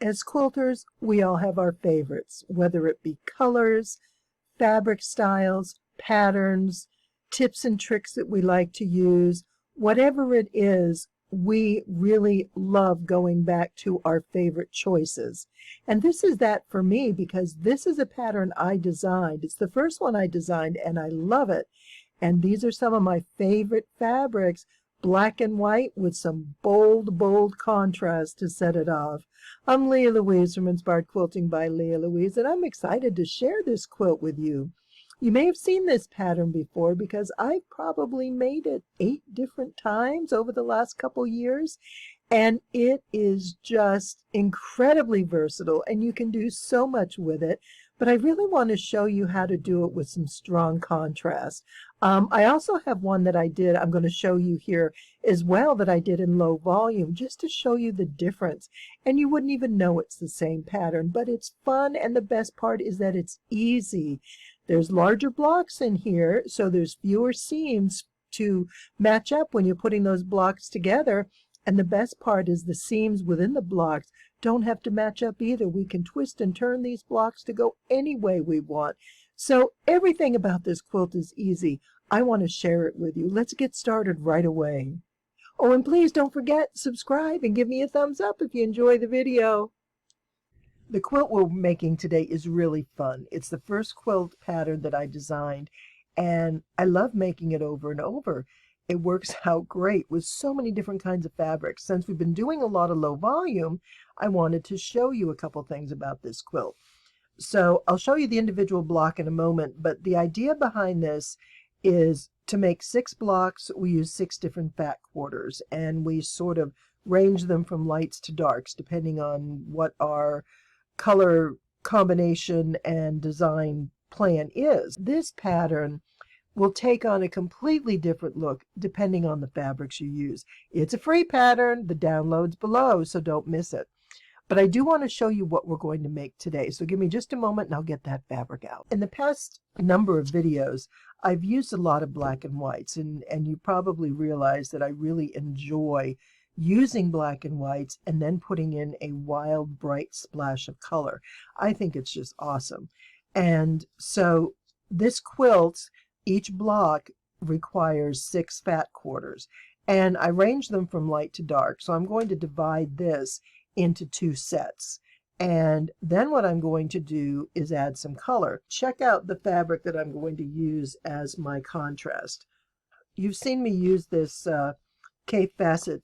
As quilters, we all have our favorites, whether it be colors, fabric styles, patterns, tips and tricks that we like to use. Whatever it is, we really love going back to our favorite choices. And this is that for me because this is a pattern I designed. It's the first one I designed and I love it. And these are some of my favorite fabrics, black and white with some bold, bold contrast to set it off. I'm Leah Louise from Inspired Quilting by Leah Louise, and I'm excited to share this quilt with you. You may have seen this pattern before because I've probably made it 8 different times over the last couple years, and it is just incredibly versatile, and you can do so much with it. But I really want to show you how to do it with some strong contrast. I also have one that I did, I'm going to show you here as well, that I did in low volume just to show you the difference. And you wouldn't even know it's the same pattern, but it's fun, and the best part is that it's easy. There's larger blocks in here, so there's fewer seams to match up when you're putting those blocks together. And the best part is the seams within the blocks don't have to match up either. We can twist and turn these blocks to go any way we want. So everything about this quilt is easy. I want to share it with you. Let's get started right away. Oh, and please don't forget, subscribe and give me a thumbs up if you enjoy the video. The quilt we're making today is really fun. It's the first quilt pattern that I designed, and I love making it over and over. It works out great with so many different kinds of fabrics. Since we've been doing a lot of low volume, I wanted to show you a couple things about this quilt. So I'll show you the individual block in a moment, but the idea behind this is to make 6 blocks. We use 6 different fat quarters, and we sort of range them from lights to darks depending on what our color combination and design plan is. This pattern will take on a completely different look depending on the fabrics you use. It's a free pattern. The download's below, so don't miss it. But I do want to show you what we're going to make today. So give me just a moment and I'll get that fabric out. In the past number of videos, I've used a lot of black and whites, and you probably realize that I really enjoy using black and whites and then putting in a wild, bright splash of color. I think it's just awesome. And so this quilt, each block requires 6 fat quarters, and I range them from light to dark. So I'm going to divide this into 2 sets. And then what I'm going to do is add some color. Check out the fabric that I'm going to use as my contrast. You've seen me use this K-Facet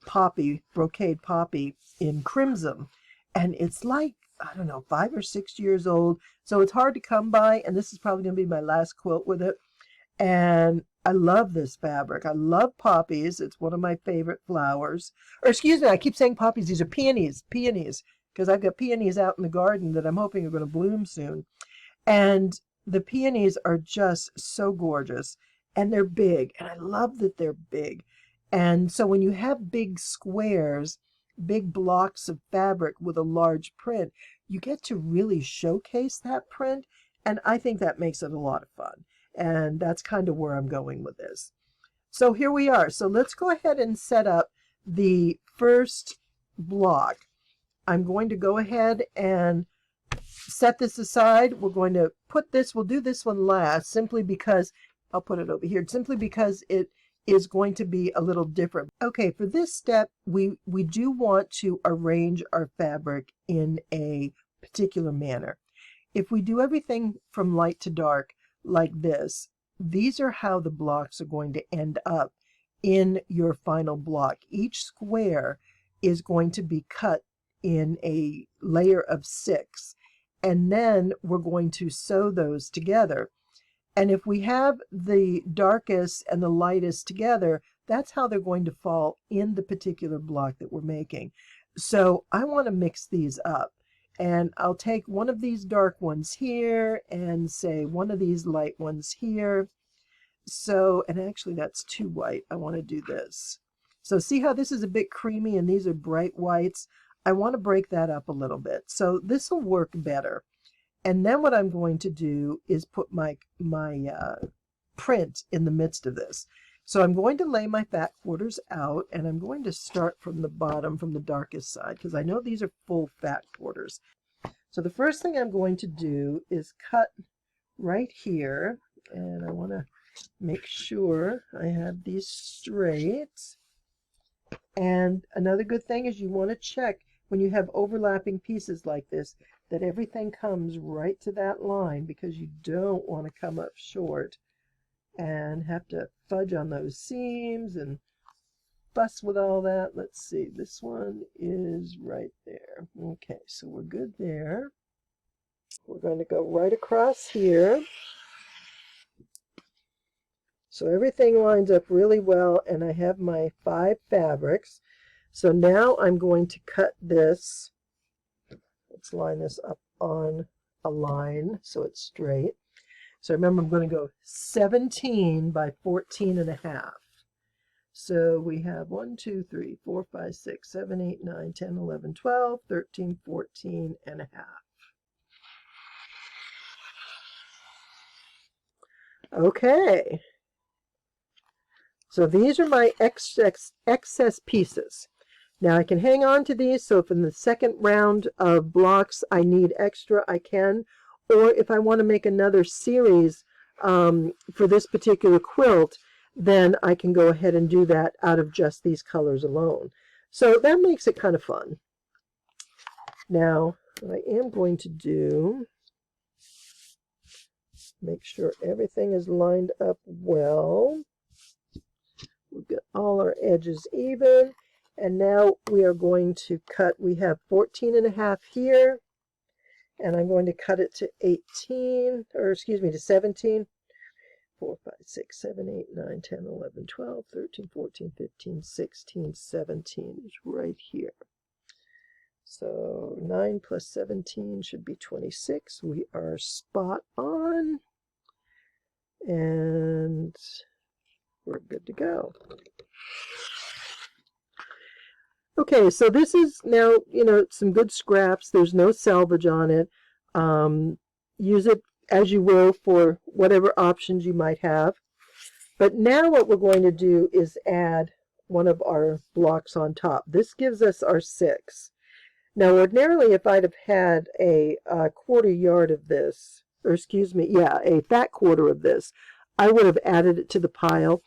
poppy, brocade poppy in crimson, and it's like, I don't know, 5 or 6 years old, so it's hard to come by, and this is probably going to be my last quilt with it. And I love this fabric. I love poppies. It's one of my favorite flowers. Or excuse me, I keep saying poppies. These are peonies, because I've got peonies out in the garden that I'm hoping are going to bloom soon. And the peonies are just so gorgeous, and they're big, and I love that they're big. And so when you have big squares, big blocks of fabric with a large print, you get to really showcase that print, and I think that makes it a lot of fun. And that's kind of where I'm going with this. So here we are. So let's go ahead and set up the first block. I'm going to go ahead and set this aside. We're going to put this, we'll do this one last, simply because, I'll put it over here, simply because it is going to be a little different. Okay, for this step, we do want to arrange our fabric in a particular manner. If we do everything from light to dark like this, these are how the blocks are going to end up in your final block. Each square is going to be cut in a layer of 6, and then we're going to sew those together. And if we have the darkest and the lightest together, that's how they're going to fall in the particular block that we're making. So I want to mix these up. And I'll take one of these dark ones here and say one of these light ones here. So, and actually that's too white. I want to do this. So see how this is a bit creamy and these are bright whites? I want to break that up a little bit. So this will work better. And then what I'm going to do is put my print in the midst of this. So I'm going to lay my fat quarters out, and I'm going to start from the bottom, from the darkest side, because I know these are full fat quarters. So the first thing I'm going to do is cut right here, and I want to make sure I have these straight. And another good thing is you want to check when you have overlapping pieces like this that everything comes right to that line, because you don't want to come up short and have to fudge on those seams and fuss with all that. Let's see, this one is right there. Okay, so we're good there. We're going to go right across here. So everything lines up really well, and I have my 5 fabrics. So now I'm going to cut this. Let's line this up on a line so it's straight. So remember, I'm going to go 17 by 14 and a half. So we have 1, 2, 3, 4, 5, 6, 7, 8, 9, 10, 11, 12, 13, 14 and a half. Okay. So these are my excess pieces. Now I can hang on to these, so if in the second round of blocks I need extra, I can. Or if I want to make another series for this particular quilt, then I can go ahead and do that out of just these colors alone. So that makes it kind of fun. Now, what I am going to do, make sure everything is lined up well. We've got all our edges even. And now we are going to cut, we have 14 and a half here. And I'm going to cut it to 18, or excuse me, to 17. 4, 5, 6, 7, 8, 9, 10, 11, 12, 13, 14, 15, 16, 17 is right here. So 9 plus 17 should be 26. We are spot on. And we're good to go. Okay, so this is now, some good scraps. There's no salvage on it. Use it as you will for whatever options you might have. But now what we're going to do is add one of our blocks on top. This gives us our 6. Now ordinarily if I'd have had a quarter yard of this, or excuse me, yeah, a fat quarter of this, I would have added it to the pile.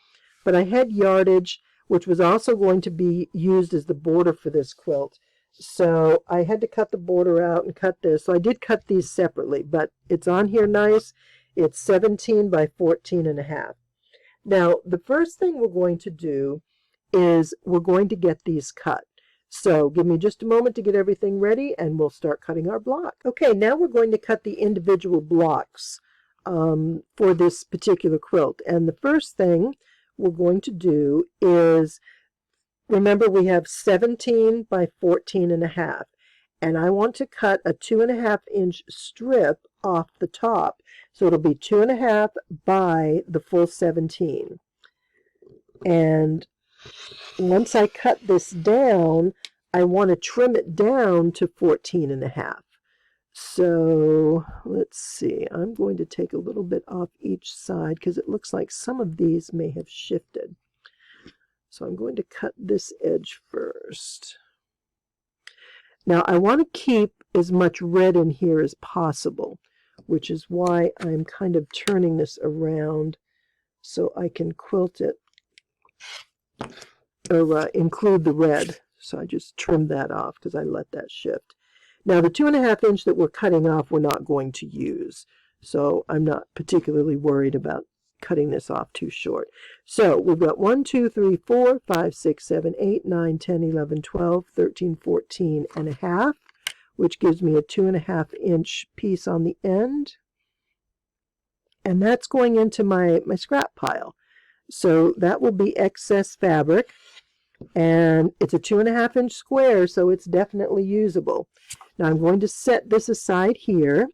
But I had yardage, which was also going to be used as the border for this quilt. So I had to cut the border out and cut this. So I did cut these separately, but it's on here nice. It's 17 by 14 and a half. Now, the first thing we're going to do is we're going to get these cut. So give me just a moment to get everything ready and we'll start cutting our block. Okay, now we're going to cut the individual blocks for this particular quilt. And the first thing we're going to do is, remember we have 17 by 14 and a half, and I want to cut a 2.5 inch strip off the top, so it'll be 2.5 by the full 17. And once I cut this down, I want to trim it down to 14 and a half. So let's see, I'm going to take a little bit off each side because it looks like some of these may have shifted. So I'm going to cut this edge first. Now I want to keep as much red in here as possible, which is why I'm kind of turning this around so I can quilt it, or include the red. So I just trimmed that off because I let that shift. Now the 2.5 inch that we're cutting off, we're not going to use. So I'm not particularly worried about cutting this off too short. So we've got 1, 2, 3, 4, 5, 6, 7, 8, 9, 10, 11, 12, 13, 14 and a half, which gives me a 2.5 inch piece on the end. And that's going into my scrap pile. So that will be excess fabric. And it's a 2.5 inch square, so it's definitely usable. Now I'm going to set this aside here.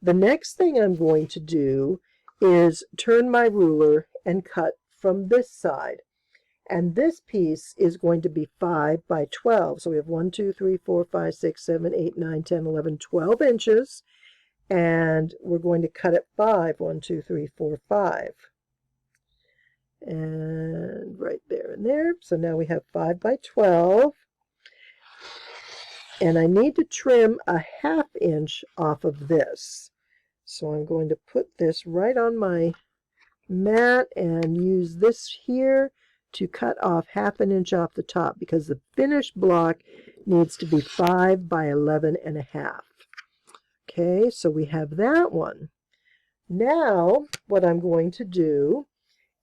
The next thing I'm going to do is turn my ruler and cut from this side. And this piece is going to be 5 by 12. So we have 1, 2, 3, 4, 5, 6, 7, 8, 9, 10, 11, 12 inches. And we're going to cut at 5. 1, 2, 3, 4, 5. And right there and there. So now we have 5 by 12. And I need to trim a 1/2 inch off of this. So I'm going to put this right on my mat and use this here to cut off 1/2 inch off the top, because the finished block needs to be 5 by 11.5. Okay, so we have that one. Now what I'm going to do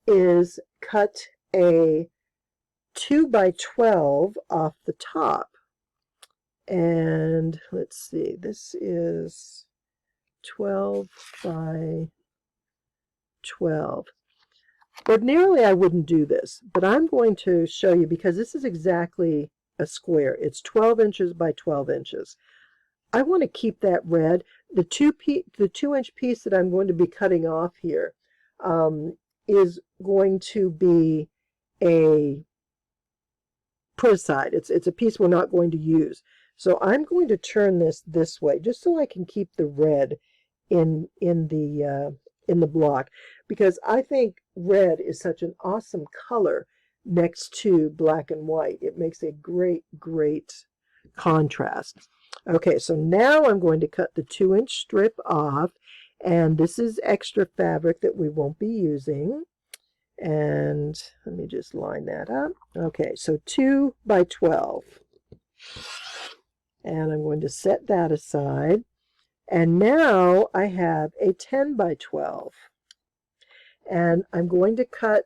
is cut a 2 by 12 off the top. And let's see, this is 12 by 12. Ordinarily I wouldn't do this, but I'm going to show you because this is exactly a square. It's 12 inches by 12 inches. I want to keep that red. The 2-inch piece that I'm going to be cutting off here is going to be a put aside. It's a piece we're not going to use. So I'm going to turn this way just so I can keep the red in the block, because I think red is such an awesome color next to black and white. It makes a great contrast. Okay, so now I'm going to cut the 2-inch strip off, and this is extra fabric that we won't be using. And let me just line that up. Okay, so 2 by 12. And I'm going to set that aside. And now I have a 10 by 12. And I'm going to cut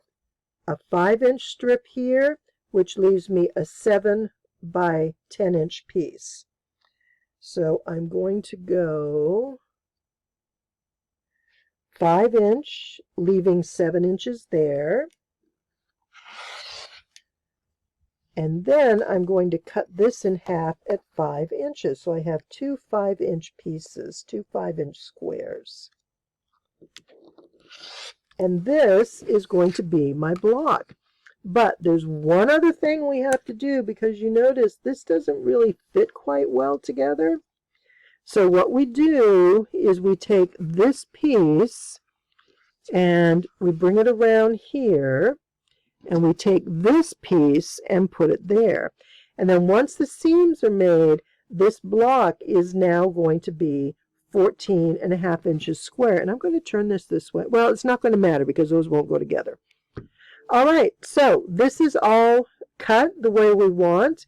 a 5-inch strip here, which leaves me a 7 by 10-inch piece. So I'm going to go 5-inch, leaving 7 inches there. And then I'm going to cut this in half at 5 inches. So I have 2 5-inch pieces, 2 5-inch squares. And this is going to be my block. But there's one other thing we have to do, because you notice this doesn't really fit quite well together. So what we do is we take this piece and we bring it around here, and we take this piece and put it there. And then once the seams are made, this block is now going to be 14.5 inches square. And I'm going to turn this way. Well, it's not going to matter because those won't go together. All right, so this is all cut the way we want.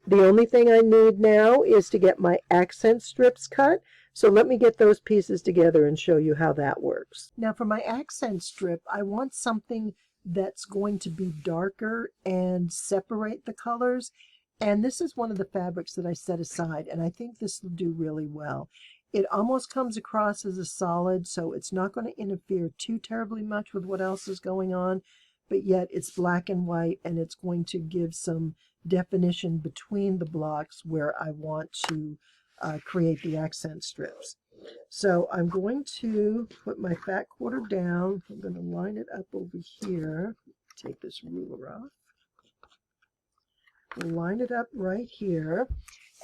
The only thing I need now is to get my accent strips cut. So let me get those pieces together and show you how that works. Now for my accent strip, I want something that's going to be darker and separate the colors. And this is one of the fabrics that I set aside, and I think this will do really well. It almost comes across as a solid, so it's not going to interfere too terribly much with what else is going on, but yet it's black and white, and it's going to give some definition between the blocks where I want to create the accent strips. So I'm going to put my fat quarter down. I'm going to line it up over here. Take this ruler off. Line it up right here.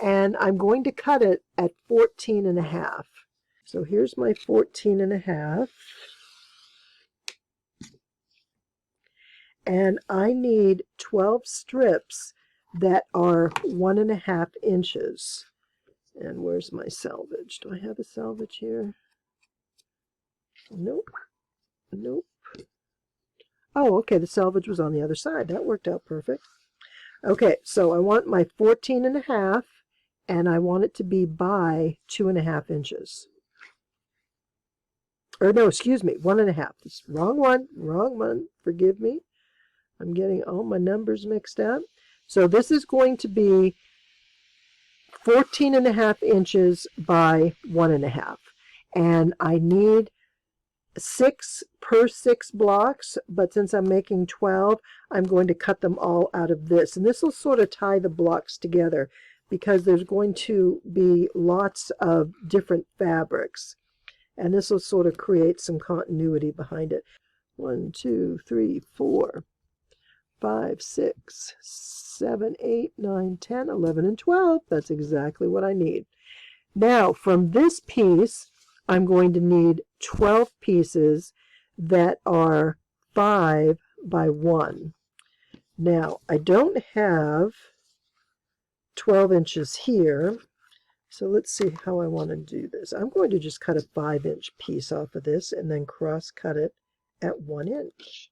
And I'm going to cut it at 14.5. So here's my 14.5. And I need 12 strips that are 1.5 inches. And where's my selvage? Do I have a selvage here? Nope. Nope. Oh, okay, the selvage was on the other side. That worked out perfect. Okay, so I want my 14.5, and I want it to be by 2.5 inches. Or no, excuse me, 1.5. This wrong one. Forgive me. I'm getting all my numbers mixed up. So this is going to be 14.5 inches by 1.5. And I need 6 per 6 blocks, but since I'm making 12, I'm going to cut them all out of this. And this will sort of tie the blocks together because there's going to be lots of different fabrics. And this will sort of create some continuity behind it. 1, 2, 3, 4, 5, 6, 7, 8, 9, 10, 11, and 12. That's exactly what I need. Now, from this piece, I'm going to need 12 pieces that are 5 by 1. Now, I don't have 12 inches here, so let's see how I want to do this. I'm going to just cut a 5-inch piece off of this and then cross cut it at 1 inch.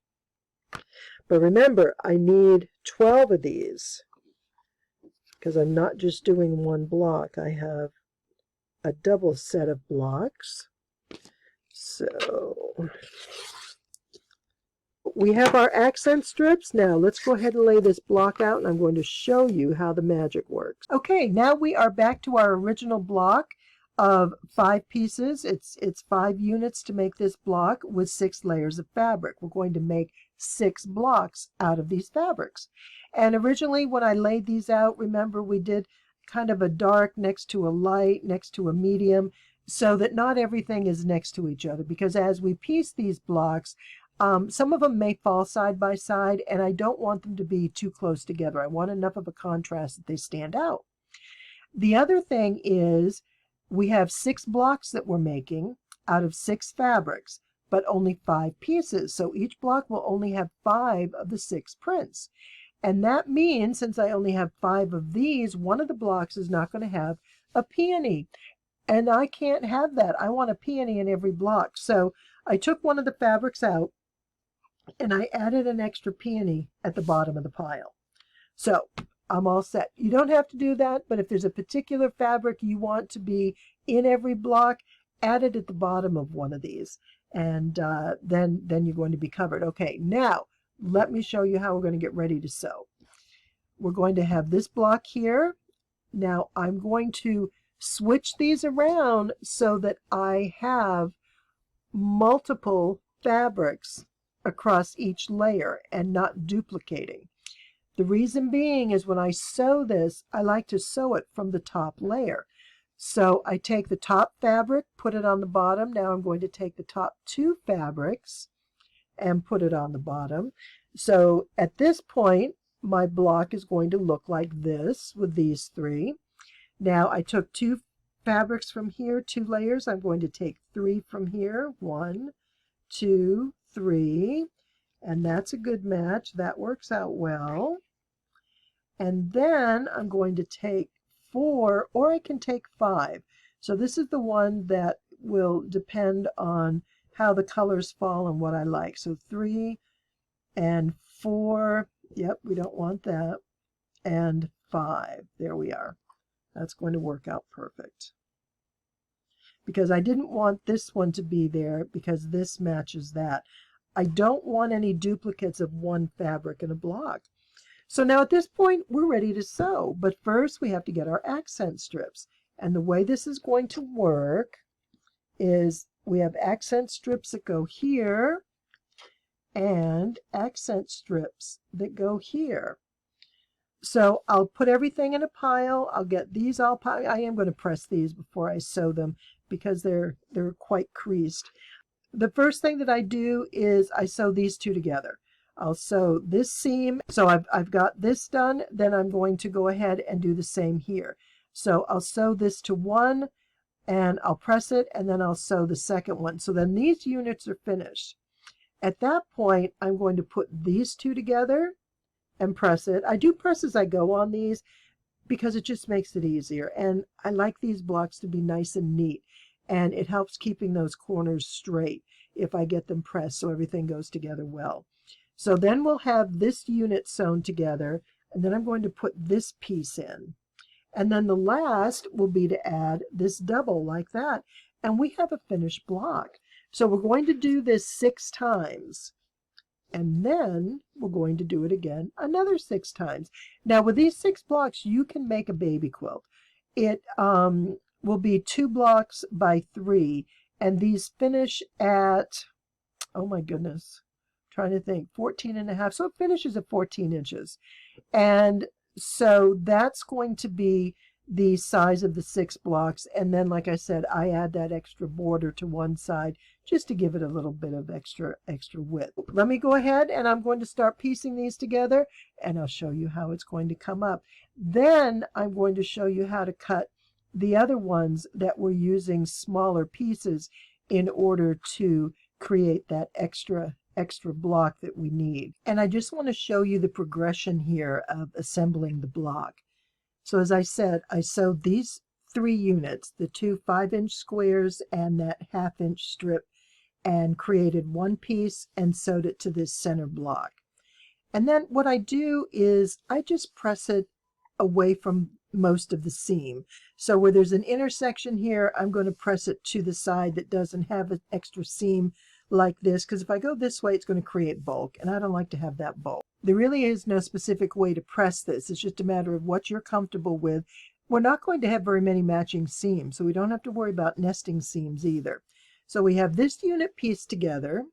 But remember, I need 12 of these because I'm not just doing one block. I have a double set of blocks. So we have our accent strips. Now let's go ahead and lay this block out, and I'm going to show you how the magic works. Okay, now we are back to our original block of 5 pieces. It's 5 units to make this block with 6 layers of fabric. We're going to make 6 blocks out of these fabrics. And originally when I laid these out, remember we did kind of a dark next to a light, next to a medium, so that not everything is next to each other, because as we piece these blocks, some of them may fall side by side, and I don't want them to be too close together. I want enough of a contrast that they stand out. The other thing is we have 6 blocks that we're making out of 6 fabrics, but only 5 pieces. So each block will only have 5 of the 6 prints. And that means, since I only have 5 of these, one of the blocks is not going to have a peony. And I can't have that. I want a peony in every block. So I took one of the fabrics out, and I added an extra peony at the bottom of the pile. So I'm all set. You don't have to do that, but if there's a particular fabric you want to be in every block, add it at the bottom of one of these, and then you're going to be covered. Okay, now let me show you how we're going to get ready to sew. We're going to have this block here. Now I'm going to switch these around so that I have multiple fabrics across each layer and not duplicating. The reason being is when I sew this, I like to sew it from the top layer. So I take the top fabric, put it on the bottom. Now I'm going to take the top 2 fabrics and put it on the bottom. So at this point, my block is going to look like this with these 3. Now I took 2 fabrics from here, 2 layers. I'm going to take 3 from here. 1, 2, 3. And that's a good match. That works out well. And then I'm going to take 4, or I can take 5. So this is the one that will depend on how the colors fall and what I like. So 3 and 4. Yep, we don't want that. And 5. There we are. That's going to work out perfect. Because I didn't want this one to be there because this matches that. I don't want any duplicates of one fabric in a block. So now at this point, we're ready to sew. But first, we have to get our accent strips. And the way this is going to work is we have accent strips that go here and accent strips that go here. So I'll put everything in a pile. I'll get these all piled. I am going to press these before I sew them because they're quite creased. The first thing that I do is I sew these 2 together. I'll sew this seam. So I've got this done. Then I'm going to go ahead and do the same here. So I'll sew this to 1 and I'll press it, and then I'll sew the second one. So then these units are finished. At that point, I'm going to put these 2 together and press it. I do press as I go on these because it just makes it easier. And I like these blocks to be nice and neat. And it helps keeping those corners straight if I get them pressed so everything goes together well. So then we'll have this unit sewn together, and then I'm going to put this piece in. And then the last will be to add this double like that. And we have a finished block. So we're going to do this 6 times. And then we're going to do it again another 6 times. Now with these 6 blocks, you can make a baby quilt. It will be 2 blocks by 3, and these finish at, oh my goodness, trying to think, 14.5. So it finishes at 14 inches. And so that's going to be the size of the 6 blocks. And then, like I said, I add that extra border to one side just to give it a little bit of extra width. Let me go ahead and I'm going to start piecing these together, and I'll show you how it's going to come up. Then I'm going to show you how to cut the other ones that we're using smaller pieces in order to create that extra extra block that we need. And I just want to show you the progression here of assembling the block. So as I said, I sewed these 3 units, the 2 5-inch squares and that 1/2-inch strip, and created one piece and sewed it to this center block. And then what I do is I just press it away from most of the seam. So where there's an intersection here, I'm going to press it to the side that doesn't have an extra seam like this, because if I go this way, it's going to create bulk, and I don't like to have that bulk. There really is no specific way to press this. It's just a matter of what you're comfortable with. We're not going to have very many matching seams, so we don't have to worry about nesting seams either. So we have this unit pieced together,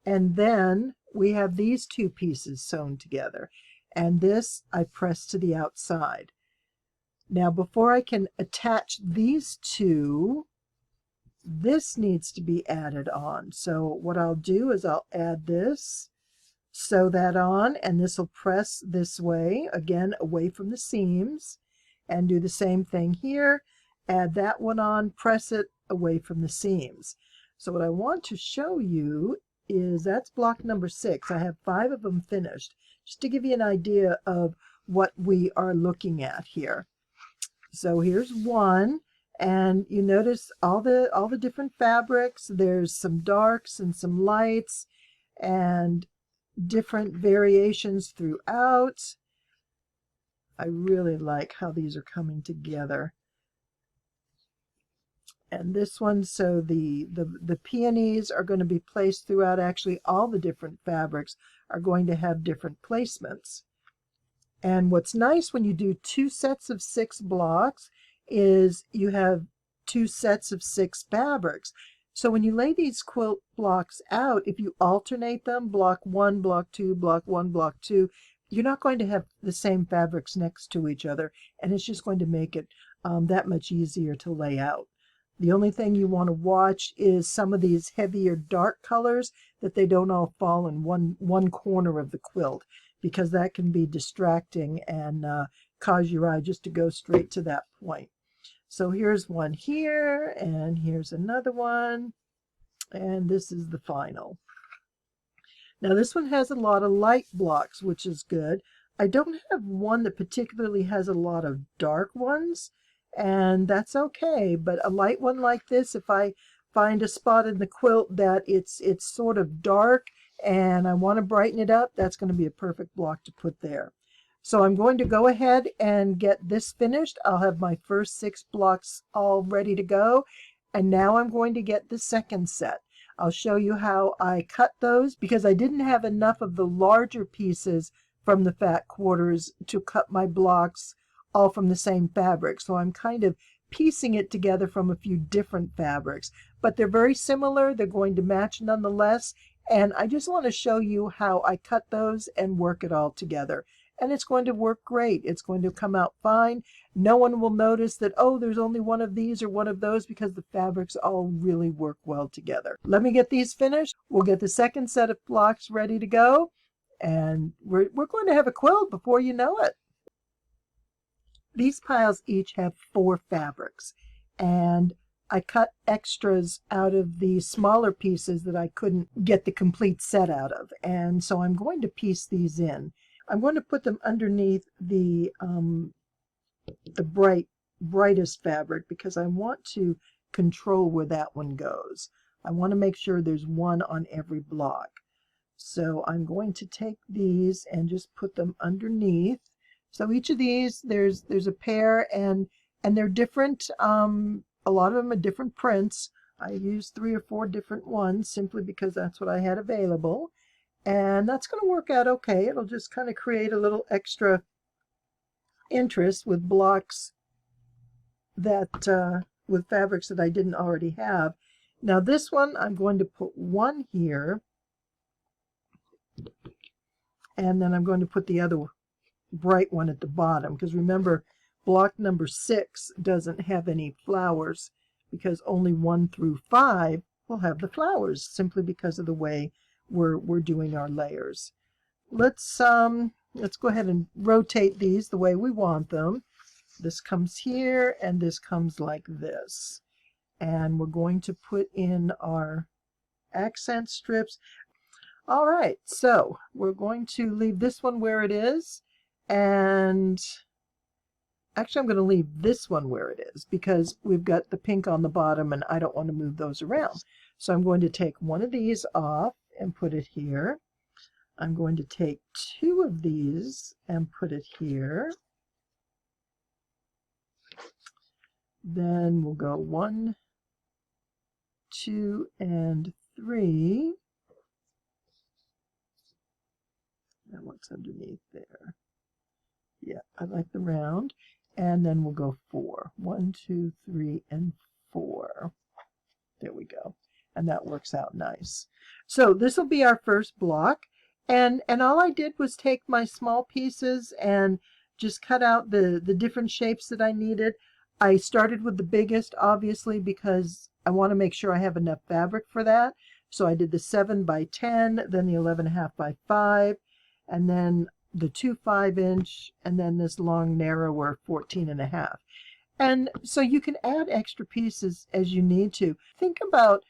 and then we have these 2 pieces sewn together, and this I press to the outside. Now before I can attach these 2, this needs to be added on. So what I'll do is I'll add this, sew that on, and this will press this way, again away from the seams, and do the same thing here. Add that one on, press it away from the seams. So what I want to show you is that's block number 6. I have 5 of them finished, just to give you an idea of what we are looking at here. So here's one, and you notice all the different fabrics. There's some darks and some lights and different variations throughout. I really like how these are coming together. And this one, so the peonies are going to be placed throughout. Actually, all the different fabrics are going to have different placements. And what's nice when you do 2 sets of 6 blocks is you have 2 sets of 6 fabrics. So when you lay these quilt blocks out, if you alternate them, block 1, block 2, block 1, block 2, you're not going to have the same fabrics next to each other, and it's just going to make it that much easier to lay out. The only thing you want to watch is some of these heavier dark colors, that they don't all fall in one corner of the quilt, because that can be distracting and cause your eye just to go straight to that point. So here's one here, and here's another one, and this is the final. Now this one has a lot of light blocks, which is good. I don't have one that particularly has a lot of dark ones, and that's okay, but a light one like this, if I find a spot in the quilt that it's sort of dark and I want to brighten it up, that's going to be a perfect block to put there. So I'm going to go ahead and get this finished. I'll have my first 6 blocks all ready to go, and now I'm going to get the second set. I'll show you how I cut those, because I didn't have enough of the larger pieces from the Fat Quarters to cut my blocks all from the same fabric. So I'm kind of piecing it together from a few different fabrics, but they're very similar. They're going to match nonetheless, and I just want to show you how I cut those and work it all together. And it's going to work great. It's going to come out fine. No one will notice that, oh, there's only one of these or one of those, because the fabrics all really work well together. Let me get these finished. We'll get the second set of blocks ready to go, and we're going to have a quilt before you know it. These piles each have 4 fabrics, and I cut extras out of the smaller pieces that I couldn't get the complete set out of, and so I'm going to piece these in. I'm going to put them underneath the brightest fabric, because I want to control where that one goes. I want to make sure there's one on every block. So I'm going to take these and just put them underneath. So each of these, there's a pair, and they're different. A lot of them are different prints. I used 3 or 4 different ones simply because that's what I had available. And that's going to work out okay. It'll just kind of create a little extra interest with blocks that, with fabrics that I didn't already have. Now this one, I'm going to put one here, and then I'm going to put the other bright one at the bottom, because remember, block number 6 doesn't have any flowers, because only 1 through 5 will have the flowers, simply because of the way we're doing our layers. Let's go ahead and rotate these the way we want them. This comes here, and this comes like this. And we're going to put in our accent strips. All right, so we're going to leave this one where it is, and actually I'm going to leave this one where it is because we've got the pink on the bottom and I don't want to move those around. So I'm going to take one of these off and put it here. I'm going to take two of these and put it here. Then we'll go 1, 2, and 3. And what's underneath there? Yeah, I like the round. And then we'll go 4. 1, 2, 3, and 4. There we go. And that works out nice. So this will be our first block. And all I did was take my small pieces and just cut out the different shapes that I needed. I started with the biggest, obviously, because I want to make sure I have enough fabric for that. So I did the 7 by 10, then the 11.5 by 5, and then the 2 5-inch, and then this long, narrower 14.5. And so you can add extra pieces as you need to. Think about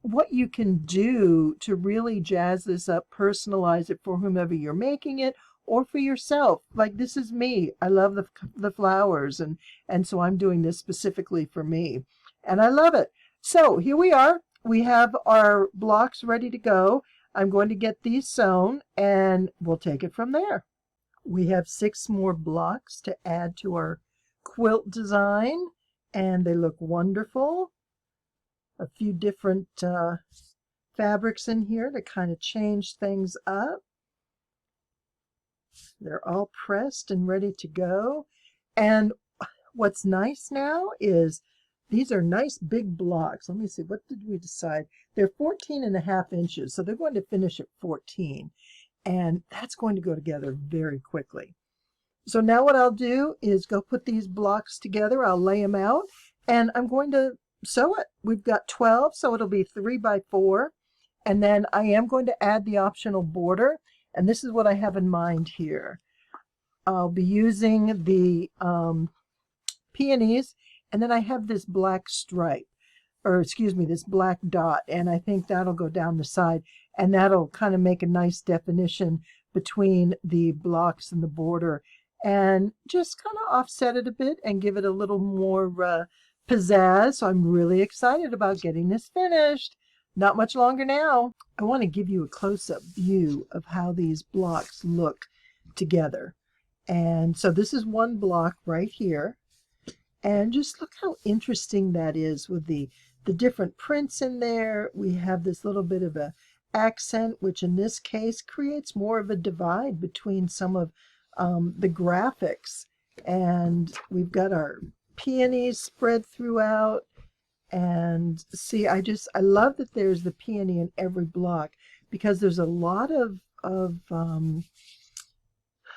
what you can do to really jazz this up, personalize it for whomever you're making it, or for yourself. Like this is me. I love the flowers, and so I'm doing this specifically for me. And I love it. So here we are. We have our blocks ready to go. I'm going to get these sewn, and we'll take it from there. We have 6 more blocks to add to our quilt design, and they look wonderful. A few different fabrics in here to kind of change things up. They're all pressed and ready to go. And what's nice now is these are nice big blocks. Let me see, what did we decide? They're 14.5 inches, so they're going to finish at 14. And that's going to go together very quickly. So now what I'll do is go put these blocks together. I'll lay them out, and I'm going to sew it. We've got 12, so it'll be 3 by 4. And then I am going to add the optional border. And this is what I have in mind here. I'll be using the peonies, and then I have this black stripe, or excuse me, this black dot, and I think that'll go down the side, and that'll kind of make a nice definition between the blocks and the border, and just kind of offset it a bit and give it a little more pizzazz. So I'm really excited about getting this finished. Not much longer now. I want to give you a close-up view of how these blocks look together. And so this is one block right here. And just look how interesting that is with the different prints in there. We have this little bit of a accent, which in this case creates more of a divide between some of the graphics. And we've got our peonies spread throughout. And see, I love that there's the peony in every block, because there's a lot of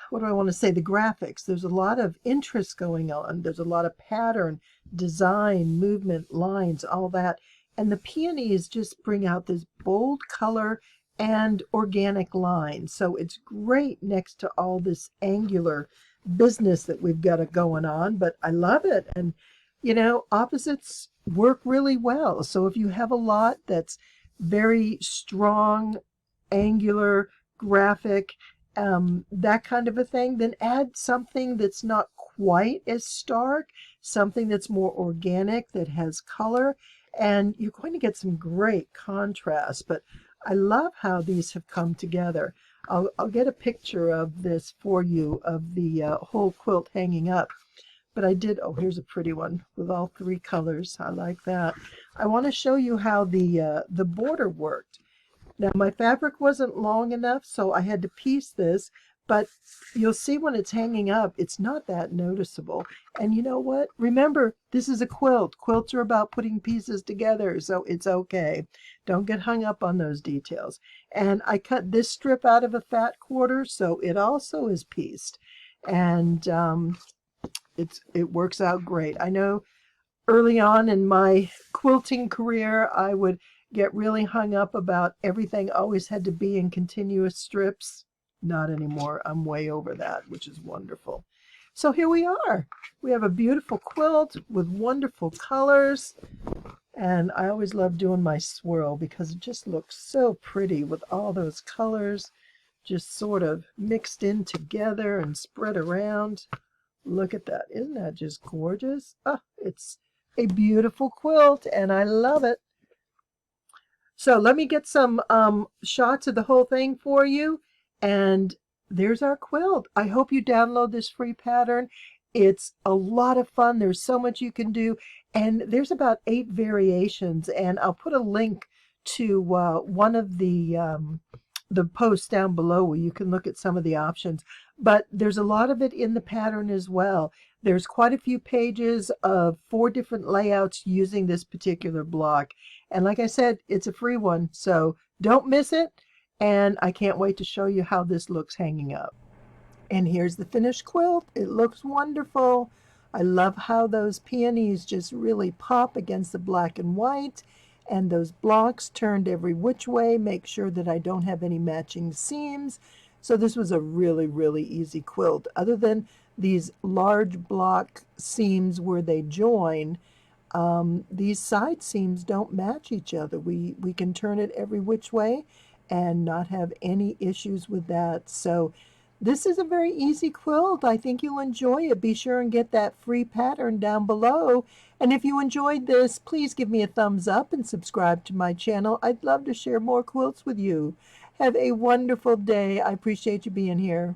what do I want to say, the graphics. There's a lot of interest going on. There's a lot of pattern, design, movement, lines, all that. And the peonies just bring out this bold color and organic line. So it's great next to all this angular business that we've got going on, but I love it. And you know, opposites work really well. So if you have a lot that's very strong, angular, graphic, that kind of a thing, then add something that's not quite as stark, something that's more organic, that has color, and you're going to get some great contrast. But I love how these have come together. I'll get a picture of this for you, of the whole quilt hanging up. But I did, oh, here's a pretty one with all 3 colors. I like that. I want to show you how the border worked. Now, my fabric wasn't long enough, so I had to piece this, but you'll see when it's hanging up, it's not that noticeable. And you know what? Remember, this is a quilt. Quilts are about putting pieces together, so it's okay. Don't get hung up on those details. And I cut this strip out of a fat quarter, so it also is pieced. And it works out great. I know early on in my quilting career, I would get really hung up about everything always had to be in continuous strips. Not anymore. I'm way over that, which is wonderful. So here we are. We have a beautiful quilt with wonderful colors. And I always love doing my swirl because it just looks so pretty with all those colors just sort of mixed in together and spread around. Look at that. Isn't that just gorgeous? Oh, it's a beautiful quilt and I love it. So let me get some shots of the whole thing for you. And there's our quilt. I hope you download this free pattern. It's a lot of fun. There's so much you can do. And there's about 8 variations. And I'll put a link to one of the posts down below where you can look at some of the options. But there's a lot of it in the pattern as well. There's quite a few pages of 4 different layouts using this particular block. And like I said, it's a free one, so don't miss it. And I can't wait to show you how this looks hanging up. And here's the finished quilt. It looks wonderful. I love how those peonies just really pop against the black and white. And those blocks turned every which way. Make sure that I don't have any matching seams. So this was a really, really easy quilt. Other than these large block seams where they join, these side seams don't match each other. We can turn it every which way and not have any issues with that. So this is a very easy quilt. I think you'll enjoy it. Be sure and get that free pattern down below. And if you enjoyed this, please give me a thumbs up and subscribe to my channel. I'd love to share more quilts with you. Have a wonderful day. I appreciate you being here.